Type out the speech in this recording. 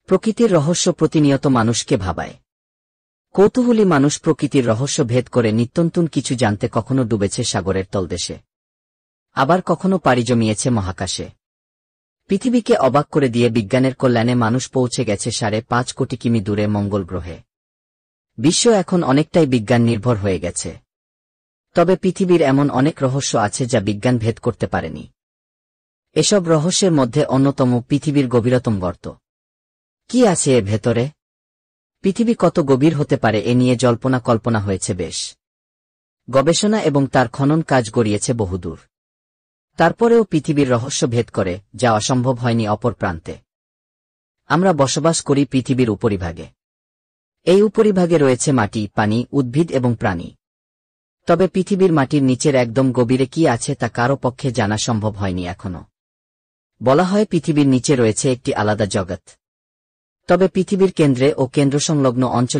প্রকৃতির রহস্য প্রতিনিয়ত মানুষকে ভাবায়। কৌতূহলী মানুষ প্রকৃতির রহস্য ভেদ করে নিত্যনতুন কিছু জানতে কখনো ডুবেছে সাগরের তলদেশে, আবার কখনো পাড়ি জমিয়েছে মহাকাশে। পৃথিবীকে অবাক করে দিয়ে বিজ্ঞানের কল্যাণে মানুষ পৌঁছে গেছে 5.5 কোটি কিমি দূরে মঙ্গল গ্রহে। বিশ্ব এখন অনেকটাই বিজ্ঞান নির্ভর হয়ে গেছে। তবে পৃথিবীর এমন অনেক রহস্য আছে যা বিজ্ঞান ভেদ করতে পারেনি। এসব রহস্যের মধ্যে অন্যতম পৃথিবীর গভীরতম গর্ত। কি আছে এর ভেতরে? পৃথিবী কত গভীর হতে পারে এ নিয়ে জল্পনা কল্পনা হয়েছে বেশ। গবেষণা এবং তার খনন কাজ গড়িয়েছে বহুদূর। তারপরেও পৃথিবীর রহস্য ভেদ করে যা অসম্ভব হয়নি অপর প্রান্তে। আমরা বসবাস করি পৃথিবীর উপরিভাগে। এই উপরিভাগে রয়েছে মাটি, পানি, উদ্ভিদ এবং প্রাণী। তবে পৃথিবীর মাটির নিচের একদম গভীরে কি আছে তা কারও পক্ষে জানা সম্ভব হয়নি এখনো। বলা হয় পৃথিবীর নিচে রয়েছে একটি আলাদা জগৎ। তবে পৃথিবীর কেন্দ্রে ও কেন্দ্রসংলগ্ন অঞ্চলে